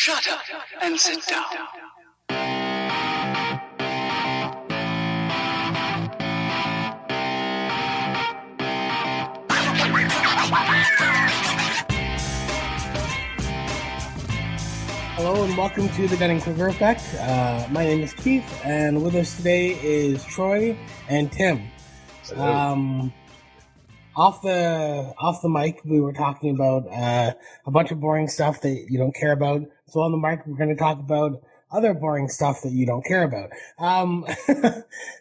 Shut up and sit down. Hello and welcome to the Dunning-Kruger Effect. My name is Keith, and with us today is Troy and Tim. Off the mic, we were talking about a bunch of boring stuff that you don't care about. So on the mic, we're going to talk about other boring stuff that you don't care about.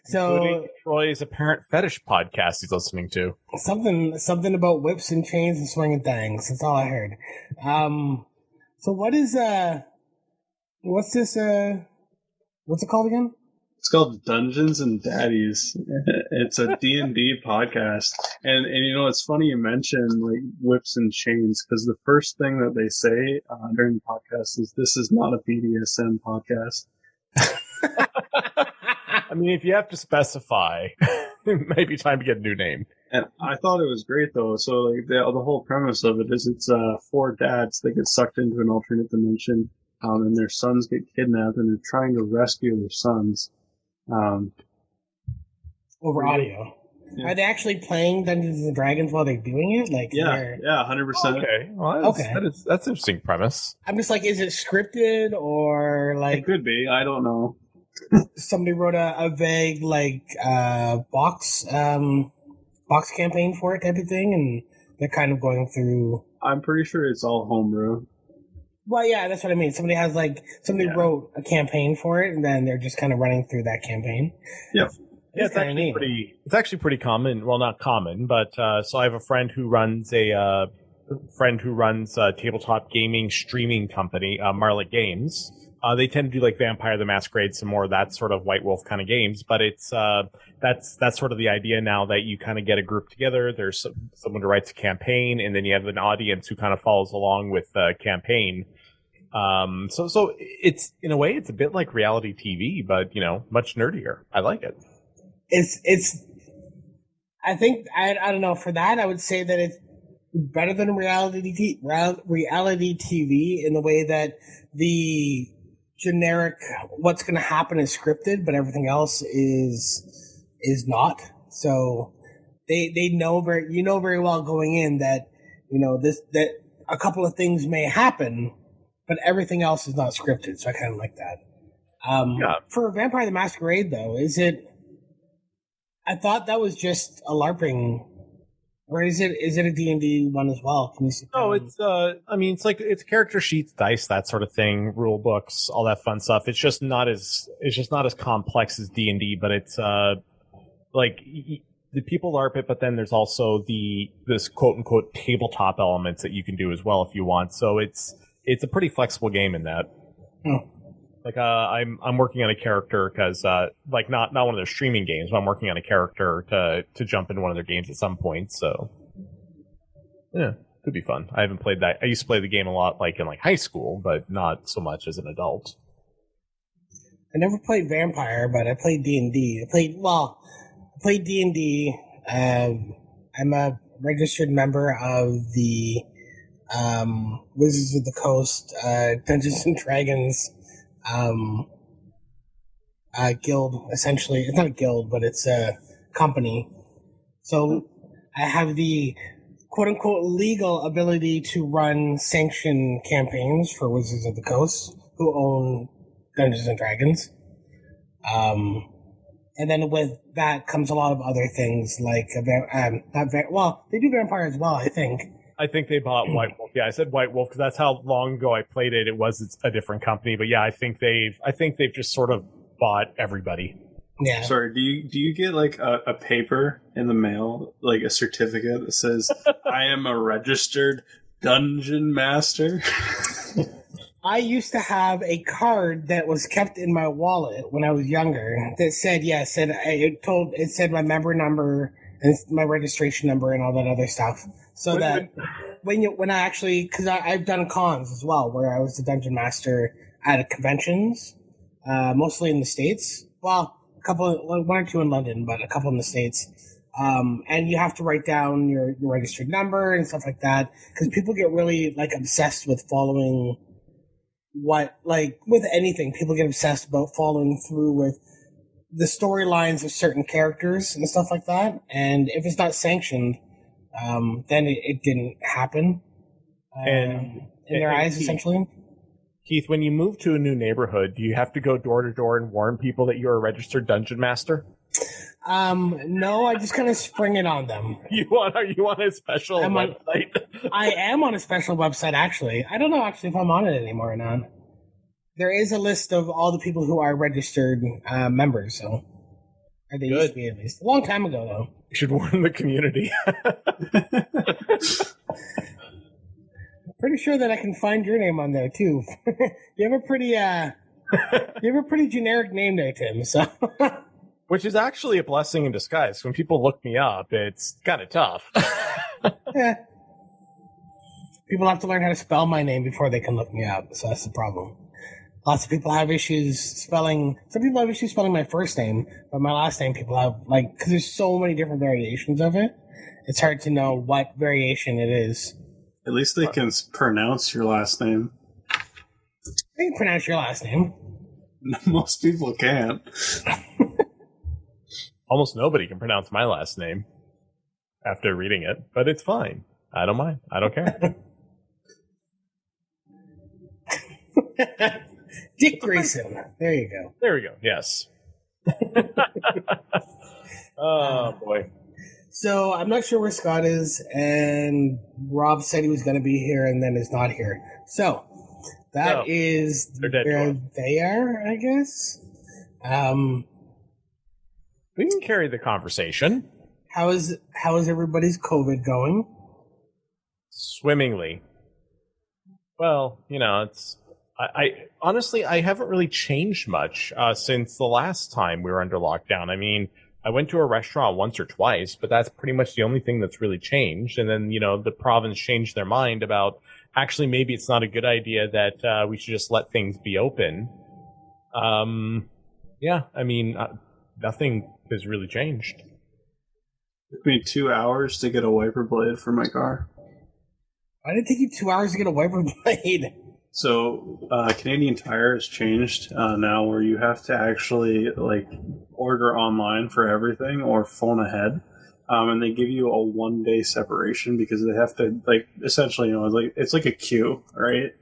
Including Troy's apparent fetish podcast he's listening to. Something about whips and chains and swinging things. That's all I heard. So what's this, what's it called again? It's called Dungeons and Daddies. It's a D&D podcast. And you know, it's funny you mention like whips and chains, because the first thing that they say during the podcast is, this is not a BDSM podcast. I mean, if you have to specify, it might be time to get a new name. And I thought it was great, though. So like the whole premise of it is it's four dads that get sucked into an alternate dimension, and their sons get kidnapped, and they're trying to rescue their sons. Over audio. Yeah. Are they actually playing Dungeons and Dragons while they're doing it? Like, yeah, 100%. Okay, well, that's an interesting premise. I'm just like, is it scripted or like? It could be. I don't know. Somebody wrote a vague like box campaign for it type of thing, and they're kind of going through. I'm pretty sure it's all homebrew. Well, yeah, that's what I mean. Somebody wrote a campaign for it, and then they're just kind of running through that campaign. Yep. Yeah, it's actually pretty common. Well, not common, but so I have a friend who runs a tabletop gaming streaming company, Marlet Games. They tend to do like Vampire the Masquerade, some more of that sort of White Wolf kind of games. But it's that's sort of the idea now, that you kind of get a group together. There's someone who writes a campaign, and then you have an audience who kind of follows along with the campaign. So it's, in a way, it's a bit like reality TV, but much nerdier. I like it. I think I don't know, for that I would say that it's better than reality TV in the way that the generic what's going to happen is scripted, but everything else is not. So they know very well going in that that a couple of things may happen, but everything else is not scripted. So I kind of like that. For Vampire the Masquerade, though, is it? I thought that was just a LARPing, or is it a D&D one as well? Can you see? No, it's character sheets, dice, that sort of thing, rule books, all that fun stuff. It's just not as complex as D&D, but it's like the people LARP it, but then there's also this quote unquote tabletop elements that you can do as well if you want. So it's a pretty flexible game in that. Oh. Like I'm working on a character because like not one of their streaming games, but I'm working on a character to jump into one of their games at some point. So yeah, could be fun. I haven't played that. I used to play the game a lot, like in high school, but not so much as an adult. I never played Vampire, but I played D&D. I played D&D. I'm a registered member of the Wizards of the Coast Dungeons and Dragons guild. Essentially, it's not a guild, but it's a company. So I have the quote-unquote legal ability to run sanctioned campaigns for Wizards of the Coast, who own Dungeons and Dragons. And then with that comes a lot of other things, like they do Vampire as well, I think. I think they bought White Wolf. Yeah, I said White Wolf because that's how long ago I played it. It's a different company, but yeah, I think they've just sort of bought everybody. Yeah. Sorry, do you get like a paper in the mail, like a certificate that says I am a registered dungeon master? I used to have a card that was kept in my wallet when I was younger that said it said my member number and my registration number and all that other stuff. So when I actually, because I've done cons as well, where I was the dungeon master at conventions, mostly in the States. Well, one or two in London, but a couple in the States. And you have to write down your registered number and stuff like that, because people get really like obsessed with following what, like, with anything, people get obsessed about following through with the storylines of certain characters and stuff like that. And if it's not sanctioned, then it didn't happen. In their eyes, Keith, essentially. Keith, when you move to a new neighborhood, do you have to go door to door and warn people that you're a registered dungeon master? No, I just kind of spring it on them. You want a special website? I am on a special website, actually. I don't know actually if I'm on it anymore or not. There is a list of all the people who are registered members, so. Or they used to be, at least. A long time ago, though. You should warn the community. Pretty sure that I can find your name on there, too. You have a pretty generic name there, Tim, so. Which is actually a blessing in disguise. When people look me up, it's kind of tough. Yeah. People have to learn how to spell my name before they can look me up, so that's the problem. Lots of people have issues spelling. Some people have issues spelling my first name, but my last name people have, like, because there's so many different variations of it. It's hard to know what variation it is. At least they can pronounce your last name. They can pronounce your last name. Most people can't. Almost nobody can pronounce my last name after reading it, but it's fine. I don't mind. I don't care. Dick Grayson. There you go. There we go. Yes. Oh, boy. So I'm not sure where Scott is, and Rob said he was going to be here and then is not here. So that is where they are, I guess. We can carry the conversation. How is everybody's COVID going? Swimmingly. Well, it's. I honestly, I haven't really changed much since the last time we were under lockdown. I mean, I went to a restaurant once or twice, but that's pretty much the only thing that's really changed. And then, the province changed their mind about actually maybe it's not a good idea that we should just let things be open. Yeah, I mean, nothing has really changed. It took me 2 hours to get a wiper blade for my car. Why did it take you 2 hours to get a wiper blade? So Canadian Tire has changed now, where you have to actually order online for everything or phone ahead, and they give you a 1 day separation because they have to essentially it's like a queue, right?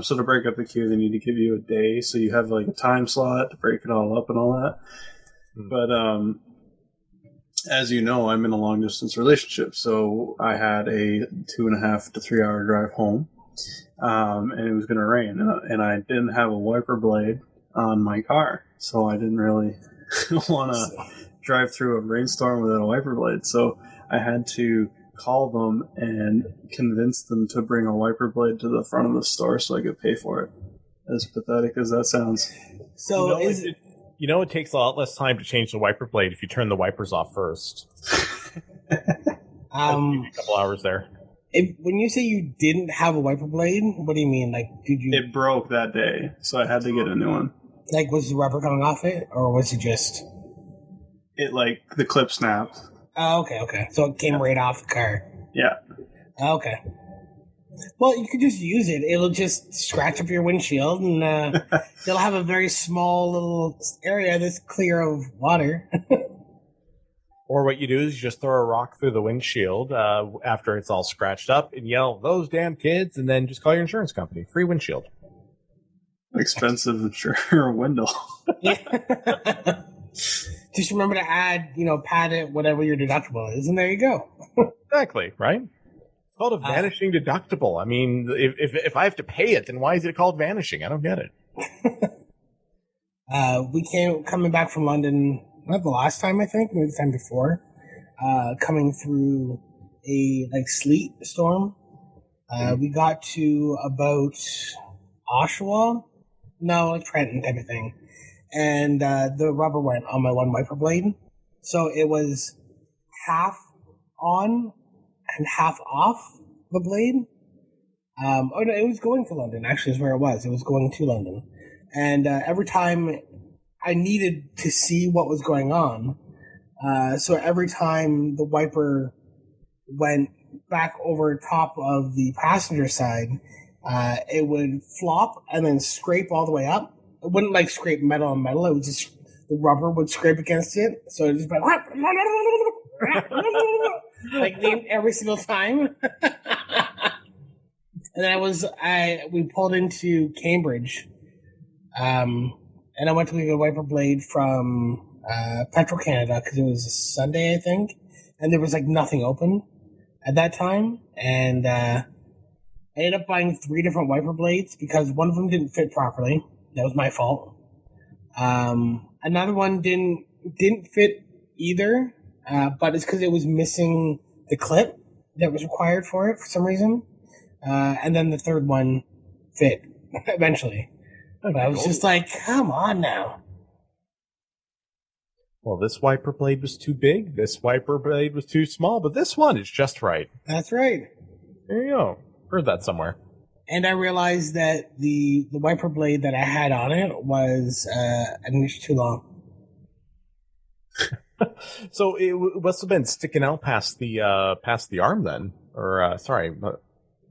So to break up the queue, they need to give you a day, so you have a time slot to break it all up and all that. But as you know, I'm in a long distance relationship, so I had a 2.5 to 3 hour drive home. And it was going to rain, and I didn't have a wiper blade on my car, so I didn't really want to drive through a rainstorm without a wiper blade. So I had to call them and convince them to bring a wiper blade to the front of the store so I could pay for it. As pathetic as that sounds. So it takes a lot less time to change the wiper blade if you turn the wipers off first. A couple hours there. When you say you didn't have a wiper blade, what do you mean? Did you? It broke that day, so I had to get a new one. Was the rubber coming off it, or was it just? It the clip snapped. Oh, okay. So it came right off the car. Yeah. Okay. Well, you could just use it. It'll just scratch up your windshield, and you'll have a very small little area that's clear of water. Or what you do is you just throw a rock through the windshield after it's all scratched up and yell, "Those damn kids," and then just call your insurance company. Free windshield. Expensive, sure, window. Just remember to add, pad it, whatever your deductible is, and there you go. Exactly, right? It's called a vanishing deductible. I mean, if I have to pay it, then why is it called vanishing? I don't get it. We coming back from London. Not the last time, I think, maybe the time before, coming through a sleet storm. We got to about Oshawa, Trenton type of thing, and the rubber went on my one wiper blade, so it was half on and half off the blade. No, it was going to London. Actually, is where it was. It was going to London, and every time I needed to see what was going on. So every time the wiper went back over top of the passenger side, it would flop and then scrape all the way up. It wouldn't like scrape metal on metal. It would just the rubber would scrape against it, so it just like every single time. And then we pulled into Cambridge, and I went to get a wiper blade from Petro Canada because it was a Sunday, I think, and there was like nothing open at that time, and I ended up buying 3 different wiper blades because one of them didn't fit properly. That was my fault. Another one didn't fit either, but it's because it was missing the clip that was required for it for some reason. And then the third one fit eventually. But I was just like, come on now. Well, this wiper blade was too big. This wiper blade was too small, but this one is just right. That's right. There you go. Heard that somewhere. And I realized that the wiper blade that I had on it was an inch too long. So it must have been sticking out past the arm then, or sorry,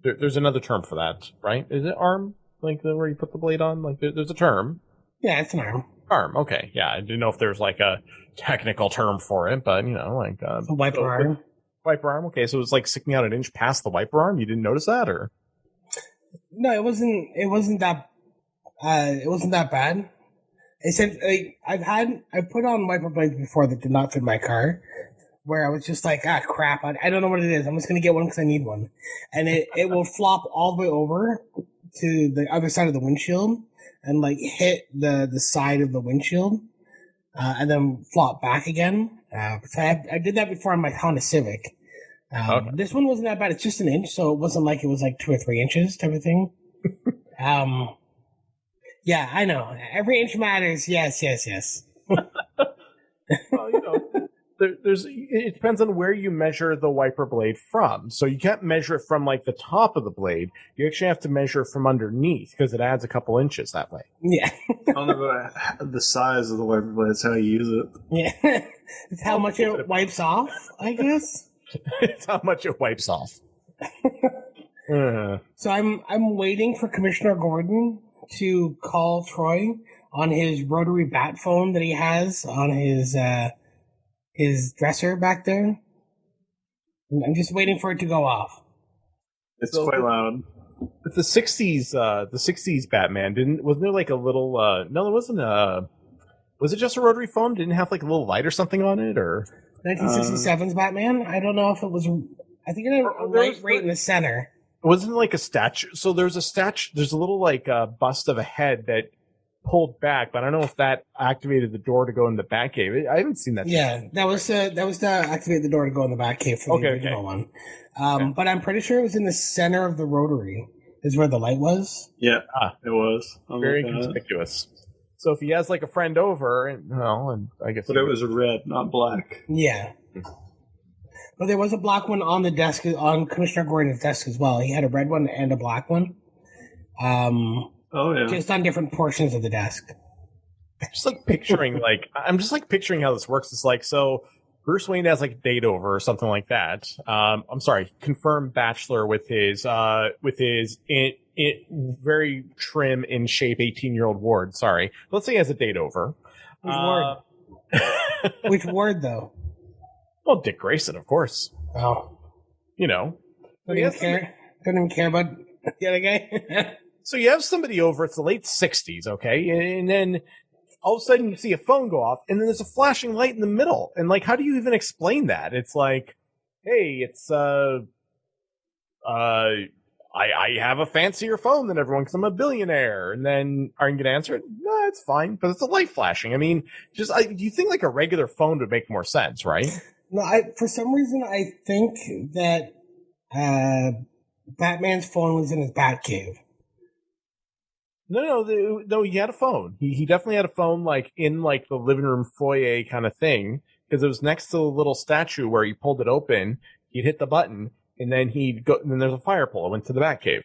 there's another term for that, right? Is it arm, like where you put the blade on? Like there's a term. Yeah, it's an arm. Arm, okay, yeah. I didn't know if there's like a technical term for it, but like a wiper arm. Wiper arm, okay. So it was like sticking out an inch past the wiper arm. You didn't notice that, or? No, it wasn't. It wasn't that. It wasn't that bad. It said like, I've put on wiper blades before that did not fit my car, where I was just like, crap, I don't know what it is. I'm just gonna get one because I need one, and it will flop all the way over to the other side of the windshield and like hit the side of the windshield, and then flop back again. So I did that before on my Honda Civic. Okay. This one wasn't that bad. It's just an inch, so it wasn't like it was like 2 or 3 inches type of thing. Yeah, I know. Every inch matters. Yes. Well, it depends on where you measure the wiper blade from. So you can't measure it from like the top of the blade. You actually have to measure from underneath because it adds a couple inches that way. Yeah. I don't know about the size of the wiper blade. It's how you use it. Yeah. It's how much it wipes off, I guess. It's how much it wipes off. So I'm waiting for Commissioner Gordon to call Troy on his rotary bat phone that he has on his dresser back there. I'm just waiting for it to go off. It's quite loud. But the '60s Batman wasn't there like a little? No, there wasn't a. Was it just a rotary phone? Didn't it have like a little light or something on it, or 1967's Batman? I don't know if it was. I think it had a light right in the center. It wasn't like a statue. So there's a statue. There's a little like bust of a head that pulled back, but I don't know if that activated the door to go in the Batcave. I haven't seen that. Yeah, that was to activate the door to go in the Batcave for the original one. But I'm pretty sure it was in the center of the rotary. Is where the light was. Yeah, it was very conspicuous. So if he has like a friend over, and I guess. But it was red, not black. Yeah. But there was a black one on the desk, on Commissioner Gordon's desk as well. He had a red one and a black one. Oh yeah. Just on different portions of the desk. Just like picturing, I'm just like picturing how this works. It's like, so Bruce Wayne has like a date over or something like that. I'm sorry, confirmed bachelor with his very trim in shape 18-year-old ward. Sorry, let's say he has a date over. Which ward? Which ward though? Well, Dick Grayson, of course. Oh, don't even care. Don't even care about the other guy. So you have somebody over. It's the late '60s, okay, and then all of a sudden you see a phone go off, and then there's a flashing light in the middle. And like, how do you even explain that? It's like, hey, it's I have a fancier phone than everyone because I'm a billionaire. And then are you going to answer it? No, it's fine, but it's a light flashing. I mean, do you think like a regular phone would make more sense, right? No, for some reason I think that Batman's phone was in his Batcave. No, he had a phone. He definitely had a phone, like in like the living room foyer kind of thing, because it was next to the little statue where he pulled it open. He'd hit the button, and then he'd go. And then there's a fire pole. It went to the Batcave.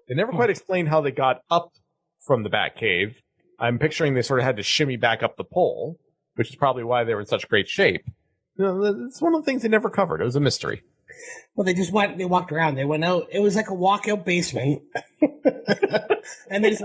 They never quite explained how they got up from the Batcave. I'm picturing they sort of had to shimmy back up the pole, which is probably why they were in such great shape. It's one of the things they never covered. It was a mystery. Well, they walked around. They went out. It was like a walkout basement. And they just